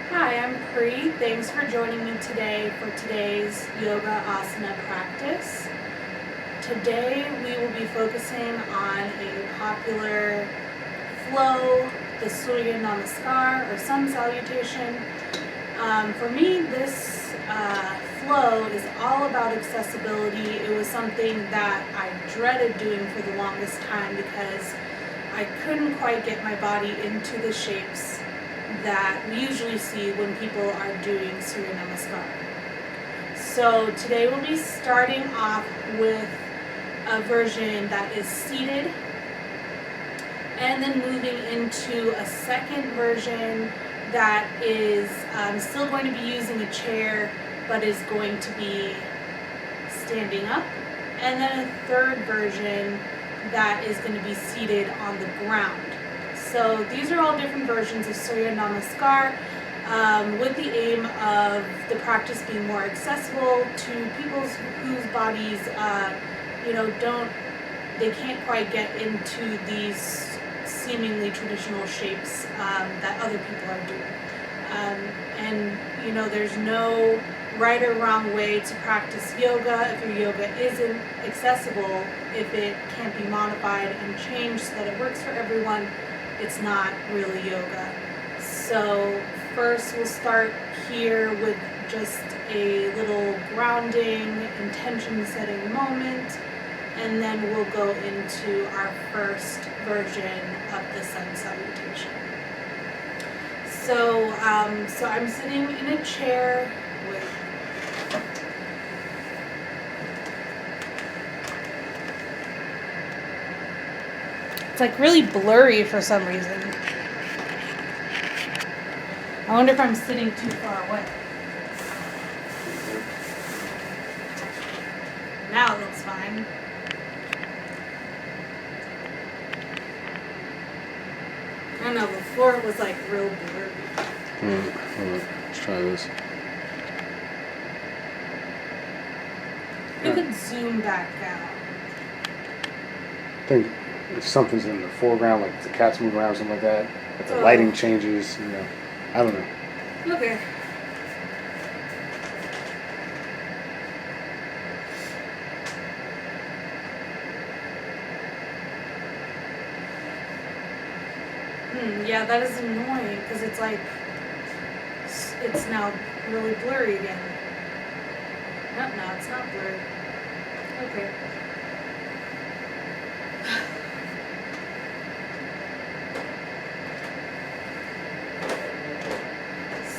Hi, I'm Pri. Thanks for joining me today for today's yoga asana practice. Today we will be focusing on a popular flow, the Surya Namaskar or Sun Salutation. For me, this flow is all about accessibility. It was something that I dreaded doing for the longest time because I couldn't quite get my body into the shapes that we usually see when people are doing Surya Namaskar. So today we'll be starting off with a version that is seated and then moving into a second version that is still going to be using a chair but is going to be standing up, and then a third version that is going to be seated on the ground. So these are all different versions of Surya Namaskar with the aim of the practice being more accessible to people whose bodies, they can't quite get into these seemingly traditional shapes that other people are doing. There's no right or wrong way to practice yoga. If your yoga isn't accessible, if it can't be modified and changed so that it works for everyone, it's not really yoga. So first we'll start here with just a little grounding, intention setting moment, and then we'll go into our first version of the Sun Salutation. So I'm sitting in a chair with It's like really blurry for some reason. I wonder if I'm sitting too far away. Now it looks fine. I don't know, before it was like real blurry. Hold on. Let's try this. You could zoom back out. I think if something's in the foreground, like the cat's moving around, something like that, if the lighting changes, I don't know. Okay. Yeah, that is annoying because it's like, it's now really blurry again. No, it's not blurry. Okay.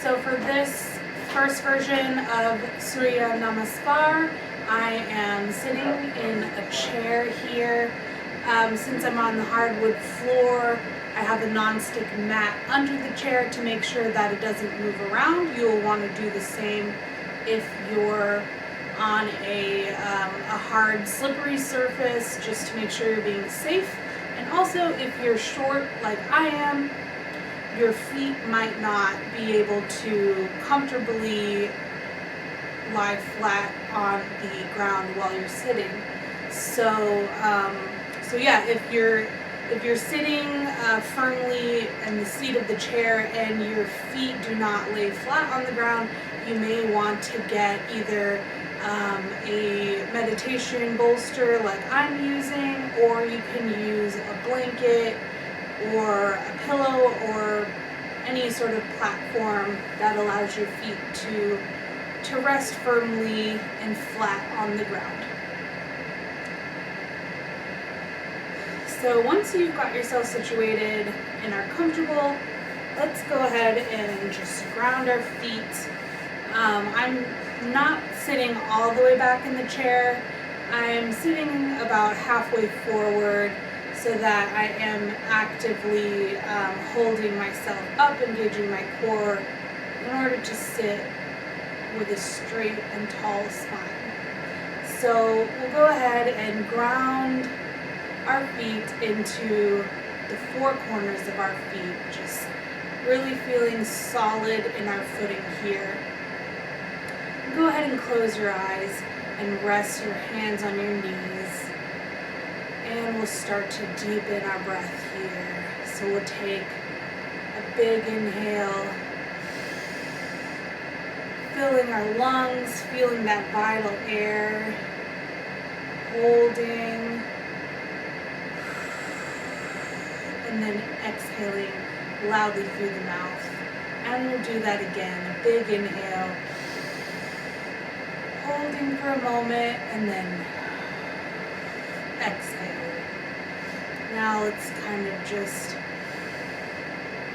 So for this first version of Surya Namaskar, I am sitting in a chair here. Since I'm on the hardwood floor, I have a non-stick mat under the chair to make sure that it doesn't move around. You'll want to do the same if you're on a hard, slippery surface, just to make sure you're being safe. And also, if you're short like I am, your feet might not be able to comfortably lie flat on the ground while you're sitting. So yeah, if you're sitting firmly in the seat of the chair and your feet do not lay flat on the ground, you may want to get either a meditation bolster like I'm using, or you can use a blanket or a pillow or any sort of platform that allows your feet to rest firmly and flat on the ground. So once you've got yourself situated and are comfortable, let's go ahead and just ground our feet. I'm not sitting all the way back in the chair. I'm sitting about halfway forward so that I am actively holding myself up, engaging my core in order to sit with a straight and tall spine. So we'll go ahead and ground our feet into the four corners of our feet, just really feeling solid in our footing here. Go ahead and close your eyes and rest your hands on your knees. And we'll start to deepen our breath here. So we'll take a big inhale filling our lungs, feeling that vital air, holding, and then exhaling loudly through the mouth. And we'll do that again. A big inhale, holding for a moment, and then exhale. Now let's kind of just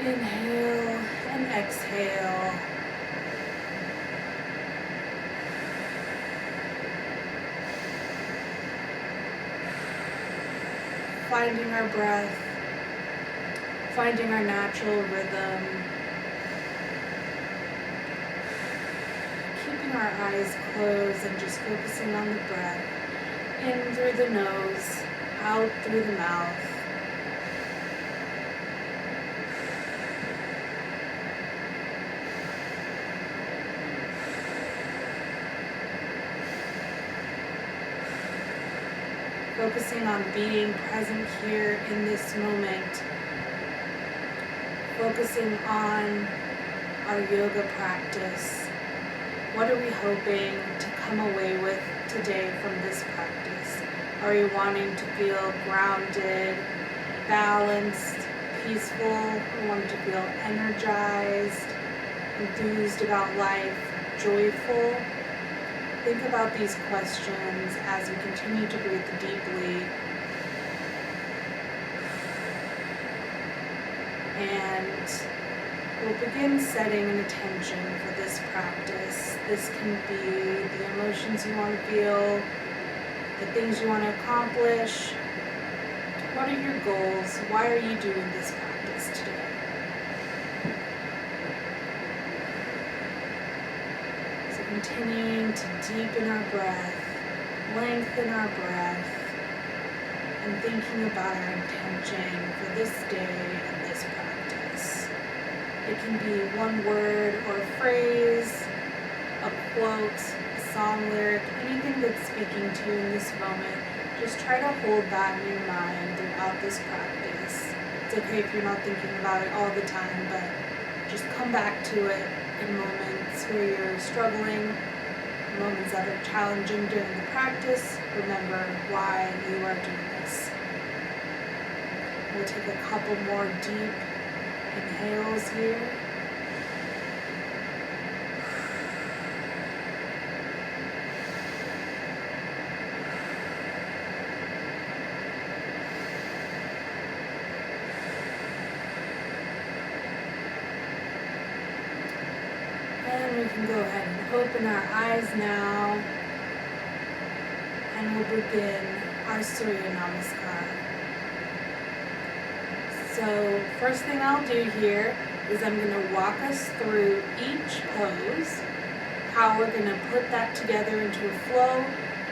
inhale and exhale. Finding our breath, finding our natural rhythm, keeping our eyes closed and just focusing on the breath, in through the nose, out through the mouth. Focusing on being present here in this moment. Focusing on our yoga practice. What are we hoping to come away with today from this practice? Are we wanting to feel grounded, balanced, peaceful? We want to feel energized, enthused about life, joyful? Think about these questions as we continue to breathe deeply. And we'll begin setting an intention for this practice. This can be the emotions you want to feel, the things you want to accomplish. What are your goals? Why are you doing this practice today? Continuing to deepen our breath, lengthen our breath, and thinking about our intention for this day and this practice. It can be one word or a phrase, a quote, a song lyric, anything that's speaking to you in this moment. Just try to hold that in your mind throughout this practice. It's okay if you're not thinking about it all the time, but just come back to it in moments where you're struggling, moments that are challenging during the practice. Remember why you are doing this. We'll take a couple more deep inhales here. And we can go ahead and open our eyes now, and we'll begin our Surya Namaskar. So first thing I'll do here is I'm going to walk us through each pose, how we're going to put that together into a flow,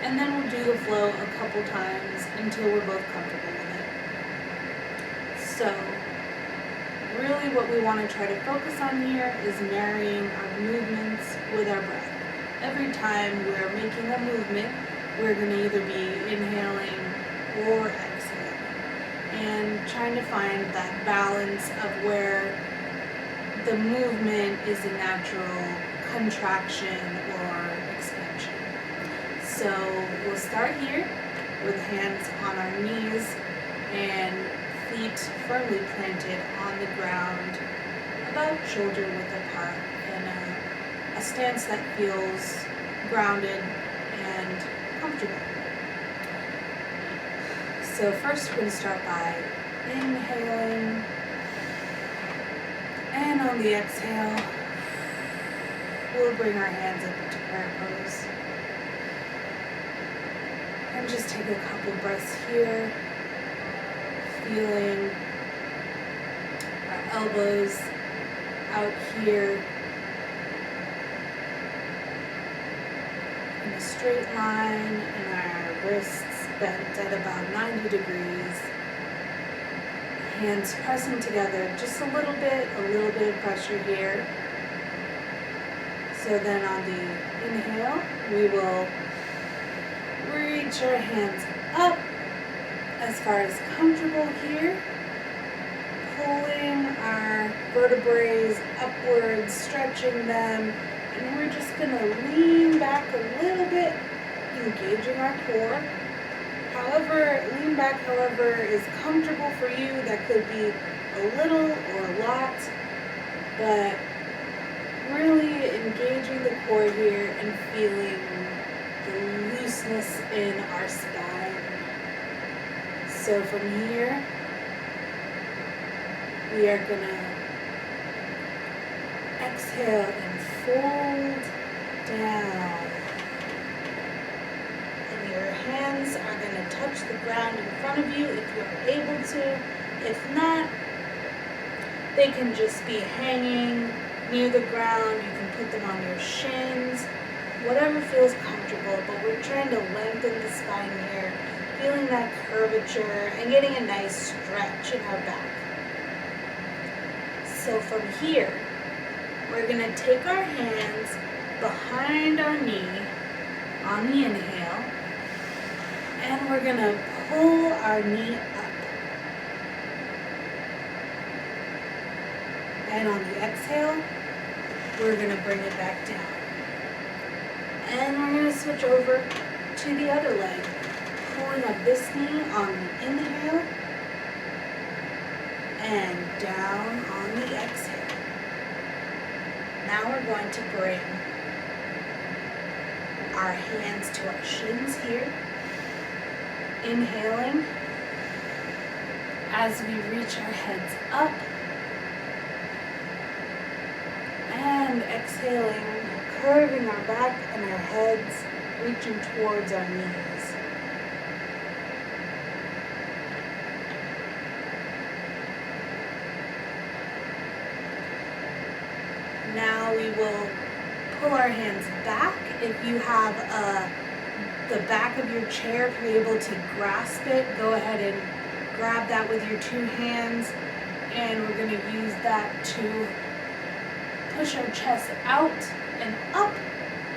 and then we'll do the flow a couple times until we're both comfortable with it. So really what we want to try to focus on here is marrying our movements with our breath. Every time we're making a movement, we're going to either be inhaling or exhaling, and trying to find that balance of where the movement is a natural contraction or expansion. So we'll start here with hands on our knees and feet firmly planted on the ground, about shoulder width apart, in a stance that feels grounded and comfortable. So first we're going to start by inhaling, and on the exhale, we'll bring our hands up into prayer pose. And just take a couple breaths here, feeling our elbows out here in a straight line, and our wrists bent at about 90 degrees. Hands pressing together just a little bit of pressure here. So then on the inhale, we will reach our hands up as far as comfortable here, pulling our vertebrae upwards, stretching them, And we're just gonna lean back a little bit, engaging our core. However, lean back, however, is comfortable for you. That could be a little or a lot, but really engaging the core here and feeling the looseness in our spine. So from here, we are gonna exhale and fold down. And your hands are gonna touch the ground in front of you if you're able to. If not, they can just be hanging near the ground. You can put them on your shins, whatever feels comfortable, but we're trying to lengthen the spine here, feeling that curvature and getting a nice stretch in our back. So from here, we're gonna take our hands behind our knee on the inhale, and we're gonna pull our knee up. And on the exhale, we're gonna bring it back down. And we're gonna switch over to the other leg, pulling up this knee on the inhale, and down on the exhale. Now we're going to bring our hands to our shins here, inhaling as we reach our heads up, and exhaling, curving our back and our heads, reaching towards our knees. Now we will pull our hands back. If you have the back of your chair, if you're able to grasp it, go ahead and grab that with your two hands. And we're going to use that to push our chest out and up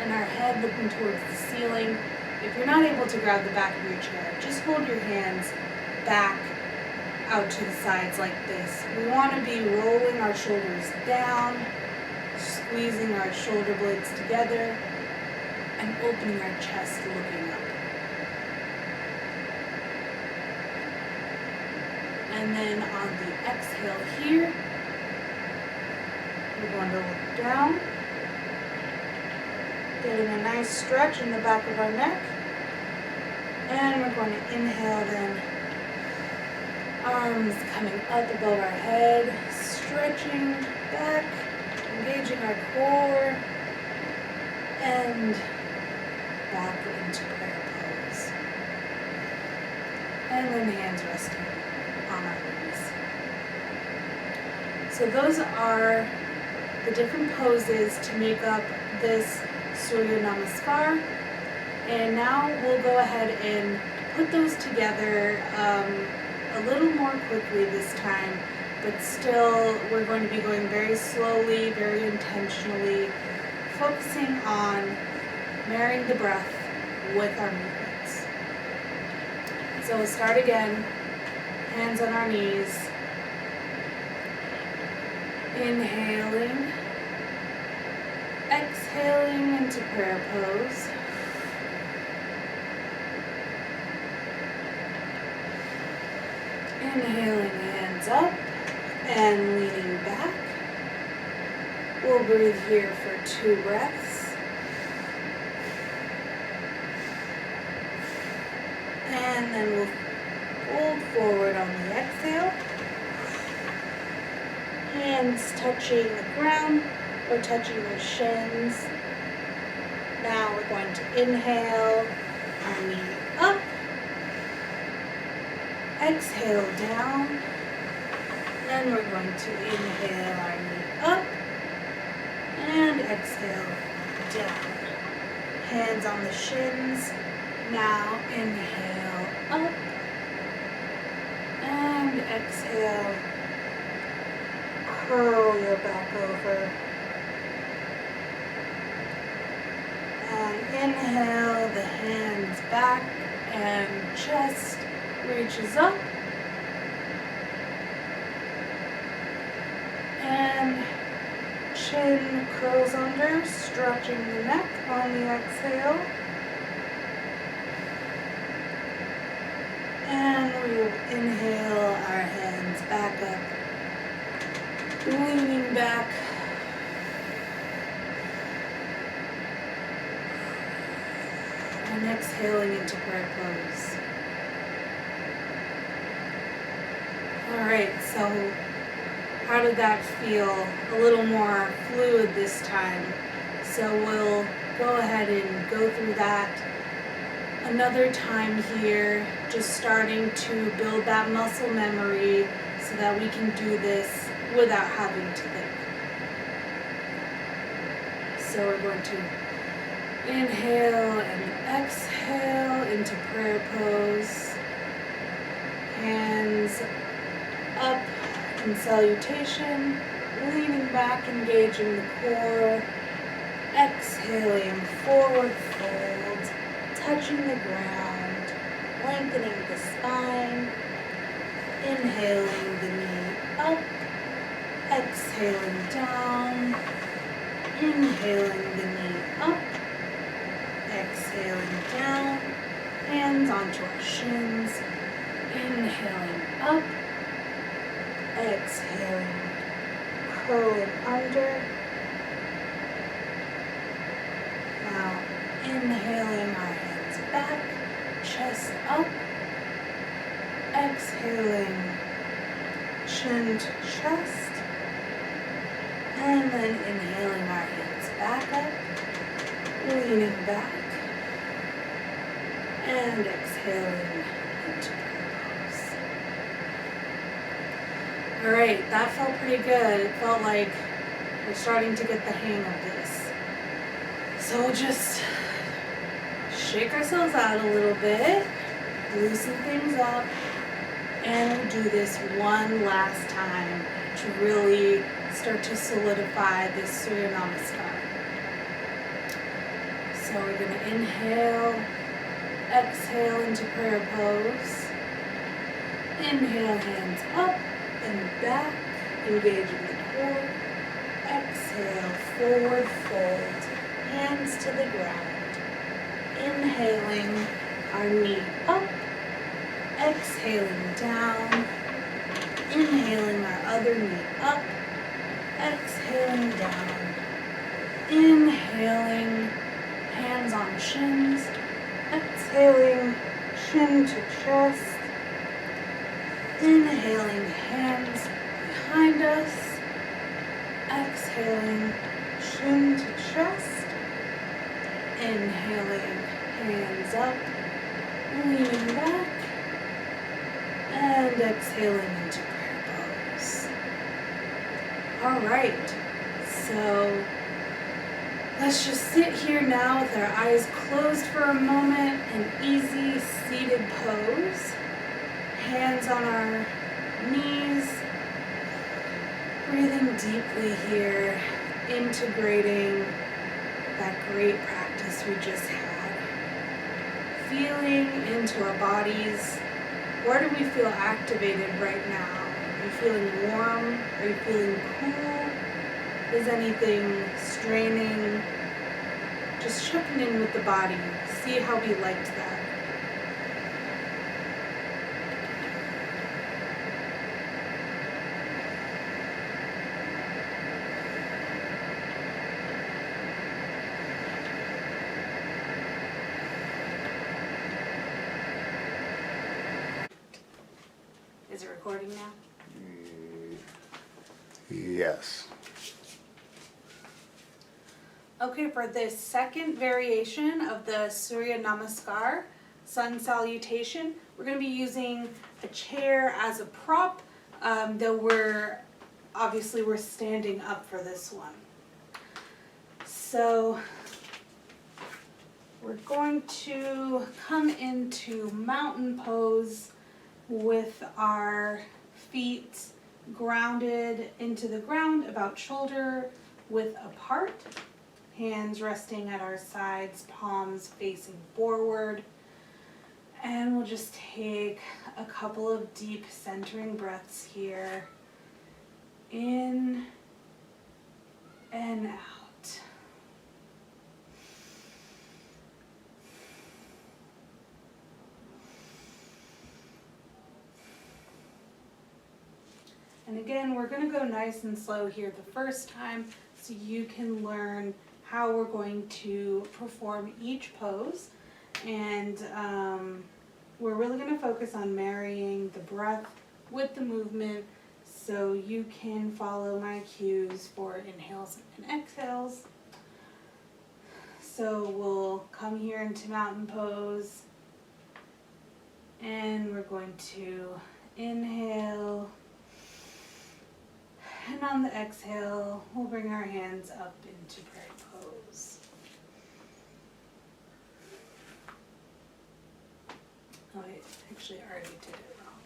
and our head looking towards the ceiling. If you're not able to grab the back of your chair, just hold your hands back out to the sides like this. We want to be rolling our shoulders down, squeezing our shoulder blades together, and opening our chest, looking up. And then on the exhale here, we're going to look down, getting a nice stretch in the back of our neck. And we're going to inhale then, arms coming up above our head, stretching back, engaging our core, and back into prayer pose. And then hands resting on our knees. So those are the different poses to make up this Surya Namaskar. And now we'll go ahead and put those together a little more quickly this time, but still we're going to be going very slowly, very intentionally, focusing on marrying the breath with our movements. So we'll start again, hands on our knees, inhaling, exhaling into prayer pose. Inhaling, hands up and leaning back. We'll breathe here for 2 breaths. And then we'll fold forward on the exhale. Hands touching the ground or touching your shins. Now we're going to inhale, our knee up. Exhale down, and we're going to inhale our knee up, and exhale down. Hands on the shins, now inhale up, and exhale, curl your back over, and inhale, the hands back, and chest reaches up, and Chin curls under, stretching the neck on the exhale. And we will inhale our hands back up, leaning back. And exhaling into prayer pose. Alright, so how did that feel? A little more fluid this time. So we'll go ahead and go through that another time here, just starting to build that muscle memory so that we can do this without having to think. So we're going to inhale and exhale into prayer pose. Hands up in salutation, leaning back, engaging the core. Exhaling, forward fold, touching the ground, lengthening the spine. Inhaling the knee up, exhaling down. Inhaling the knee up, exhaling down, hands onto our shins, inhaling up, exhaling, curling under. Now inhaling our hands back, chest up, exhaling, chin to chest, and then inhaling our hands back up, leaning back, and exhaling into prayer pose. Alright, that felt pretty good. It felt like we're starting to get the hang of this. So we'll just shake ourselves out a little bit, loosen things up, and we'll do this one last time to really start to solidify this Surya Namaskar. So we're going to inhale, exhale into prayer pose. Inhale, hands up and back, engaging the core. Exhale, forward fold, hands to the ground. Inhaling, our knee up, exhaling down. Inhaling, our other knee up, exhaling down. Inhaling, hands on shins. Exhaling, chin to chest. Inhaling, hands behind us. Exhaling, chin to chest. Inhaling, hands up, leaning back. And exhaling into prayer pose. Alright, so let's just sit here now with our eyes closed for a moment, an easy seated pose. Hands on our knees. Breathing deeply here, integrating that great practice we just had. Feeling into our bodies. Where do we feel activated right now? Are you feeling warm? Are you feeling cool? Is anything straining? Just checking in with the body. See how we liked that. Is it recording now? Yes. Okay, for this second variation of the Surya Namaskar, Sun Salutation, we're going to be using a chair as a prop, though we're standing up for this one. So we're going to come into mountain pose with our feet grounded into the ground, about shoulder width apart. Hands resting at our sides, palms facing forward. And we'll just take a couple of deep centering breaths here. In and out. And again, we're going to go nice and slow here the first time so you can learn how we're going to perform each pose. And we're really going to focus on marrying the breath with the movement so you can follow my cues for inhales and exhales. So we'll come here into mountain pose and we're going to inhale. And on the exhale, we'll bring our hands up into prayer pose. Oh, I actually already did it wrong.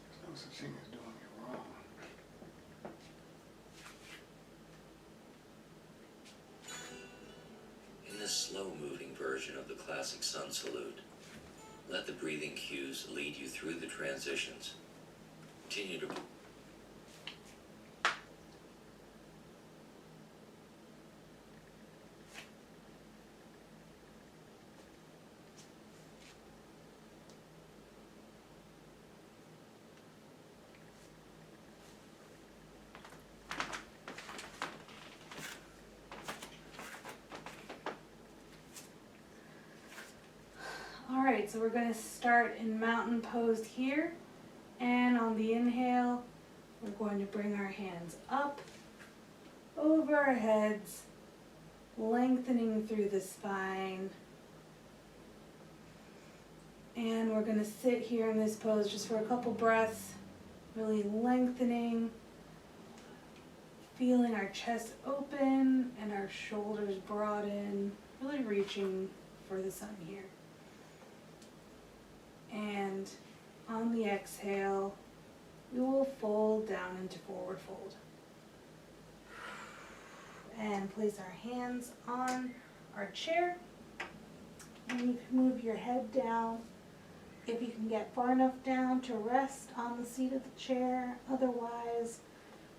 There's no such thing as doing it wrong. In this slow-moving version of the classic sun salute, let the breathing cues lead you through the transitions. Continue to Alright, so we're going to start in mountain pose here, and on the inhale we're going to bring our hands up over our heads, lengthening through the spine, and we're going to sit here in this pose just for a couple breaths, really lengthening, feeling our chest open and our shoulders broaden, really reaching for the sun here. And on the exhale, we will fold down into forward fold. And place our hands on our chair. And you can move your head down if you can get far enough down to rest on the seat of the chair. Otherwise,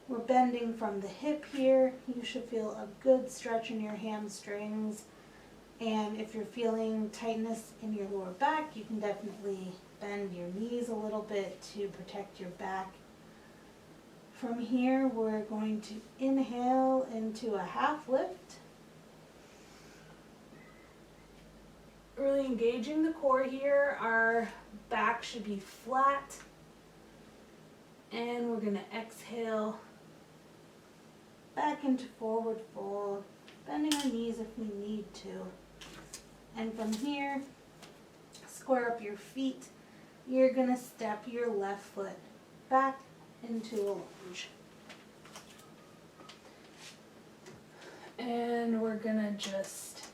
we're bending from the hip here. You should feel a good stretch in your hamstrings. And if you're feeling tightness in your lower back, you can definitely bend your knees a little bit to protect your back. From here, we're going to inhale into a half lift. Really engaging the core here. Our back should be flat. And we're going to exhale back into forward fold, bending our knees if we need to. And from here, square up your feet. You're going to step your left foot back into a lunge. And we're going to just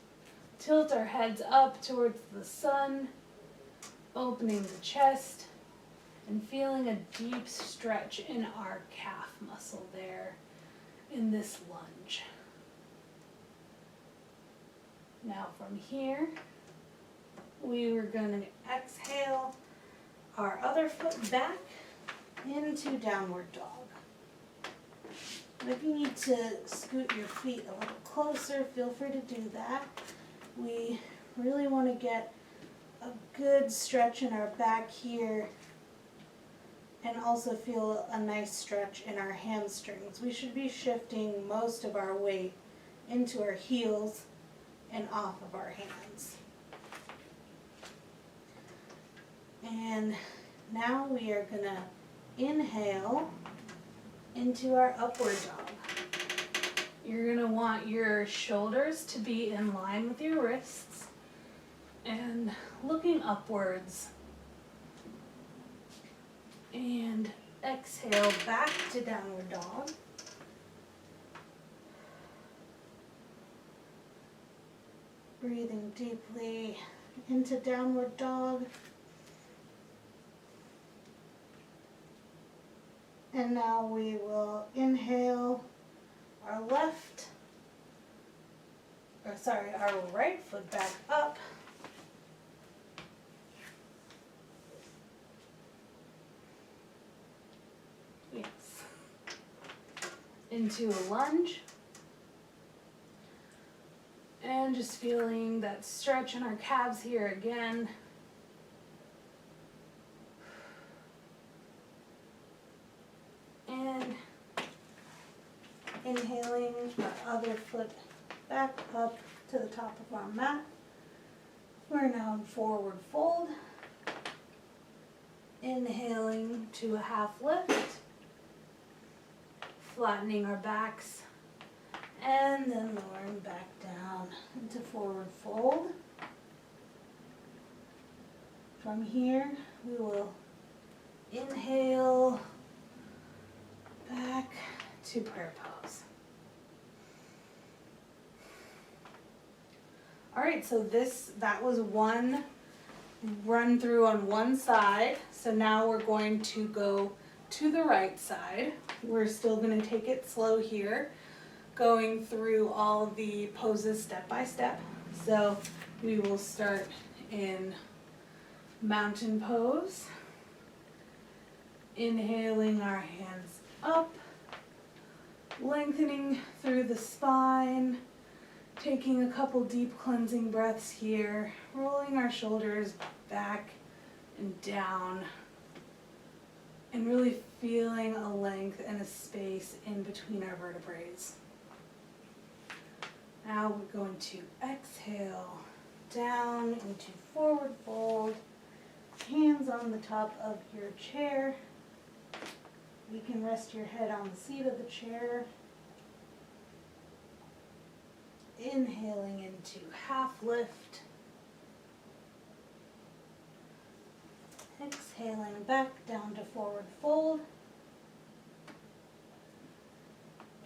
tilt our heads up towards the sun, opening the chest, and feeling a deep stretch in our calf muscle there in this lunge. Now from here, we are going to exhale our other foot back into downward dog. And if you need to scoot your feet a little closer, feel free to do that. We really want to get a good stretch in our back here and also feel a nice stretch in our hamstrings. We should be shifting most of our weight into our heels and off of our hands. And now we are going to inhale into our upward dog. You're going to want your shoulders to be in line with your wrists and looking upwards. And exhale back to downward dog. Breathing deeply into downward dog. And now we will inhale our our right foot back up. Yes. into a lunge. And just feeling that stretch in our calves here again. And inhaling our other foot back up to the top of our mat. We're now in forward fold. Inhaling to a half lift. Flattening our backs. And then lowering back down into forward fold. From here, we will inhale back to prayer pose. All right, so that was one run through on one side. So now we're going to go to the right side. We're still going to take it slow here, going through all the poses step by step. So we will start in mountain pose, inhaling our hands up, lengthening through the spine, taking a couple deep cleansing breaths here, rolling our shoulders back and down, and really feeling a length and a space in between our vertebrae. Now we're going to exhale down into forward fold, hands on the top of your chair. You can rest your head on the seat of the chair. Inhaling into half lift. Exhaling back down to forward fold.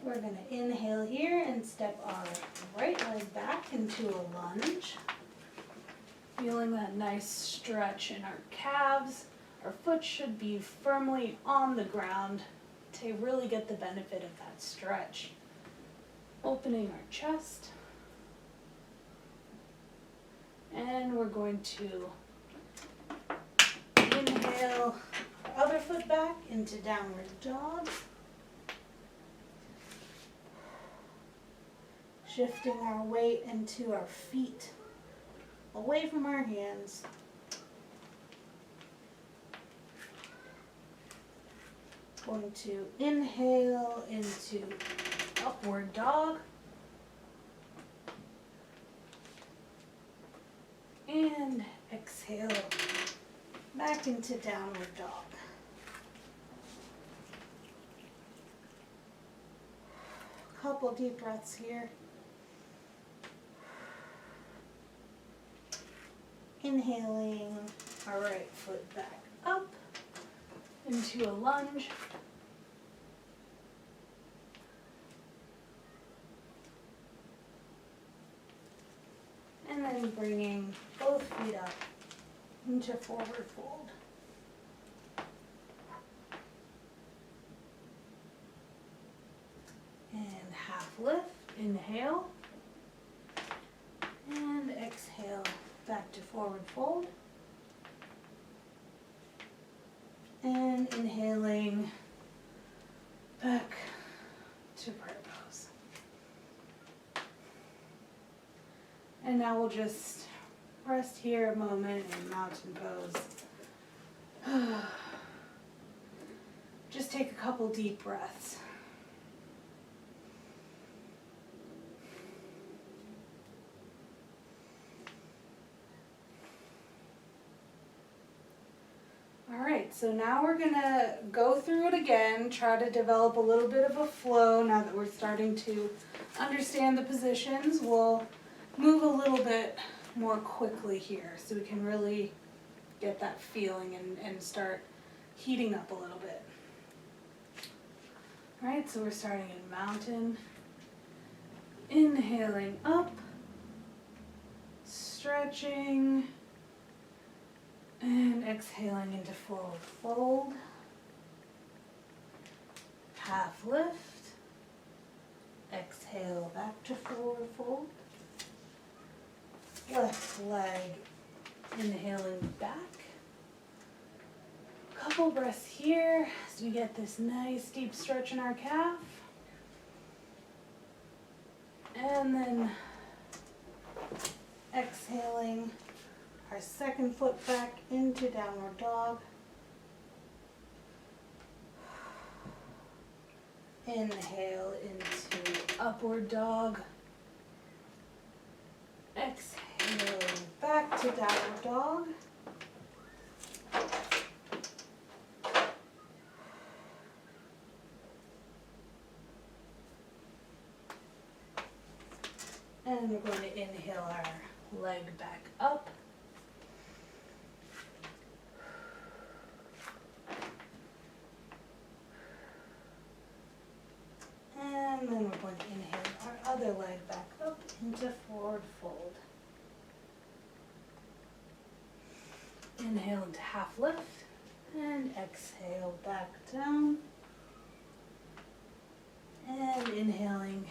We're going to inhale here and step our right leg back into a lunge. Feeling that nice stretch in our calves. Our foot should be firmly on the ground to really get the benefit of that stretch. Opening our chest. And we're going to inhale our other foot back into downward dog. Shifting our weight into our feet, away from our hands. Going to inhale into upward dog. And exhale back into downward dog. Couple deep breaths here. Inhaling our right foot back up into a lunge. And then bringing both feet up into forward fold. And half lift, inhale. And exhale back to forward fold. And inhaling back to prayer pose. And now we'll just rest here a moment in mountain pose. Just take a couple deep breaths. Alright, so now we're going to go through it again, try to develop a little bit of a flow now that we're starting to understand the positions. We'll move a little bit more quickly here so we can really get that feeling and start heating up a little bit. Alright, so we're starting in mountain. Inhaling up, stretching, and exhaling into forward fold. Half lift. Exhale back to forward fold. Left leg inhaling back. Couple breaths here as we get this nice deep stretch in our calf. And then exhaling our second foot back into downward dog. Inhale into upward dog. Exhaling back to downward dog. And we're going to inhale our leg back up. And then we're going to inhale our other leg back up into forward fold. Inhale into half lift and exhale back down. And inhaling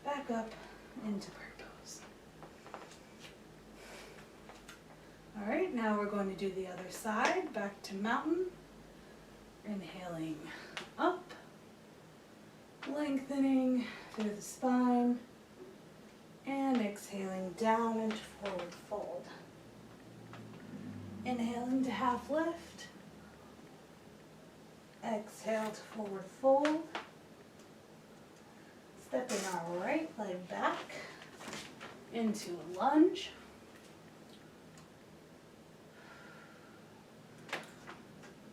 back up into bird pose. All right, now we're going to do the other side, back to mountain. Inhaling up, lengthening through the spine, and exhaling down into forward fold. Inhaling to half lift, exhale to forward fold. Stepping our right leg back into a lunge.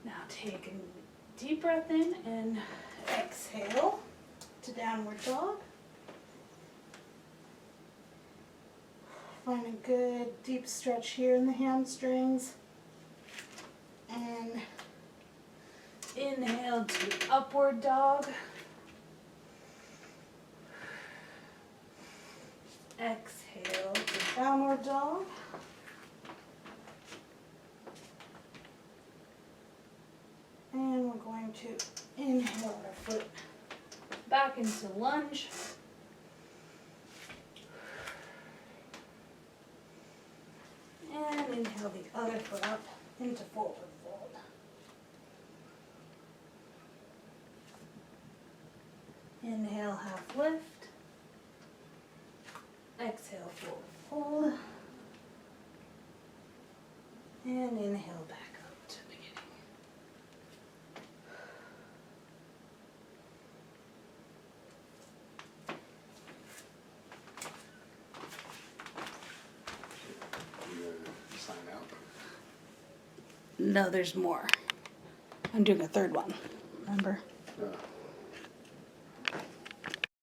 Now take a deep breath in and exhale to downward dog. Find a good deep stretch here in the hamstrings. And inhale to upward dog. Exhale to downward dog. And we're going to inhale our foot back into lunge. And inhale the other foot up into forward fold. Inhale, half lift. Exhale, forward fold. And inhale back up to the beginning. You sign out. No, there's more. I'm doing a third one, remember? Yeah.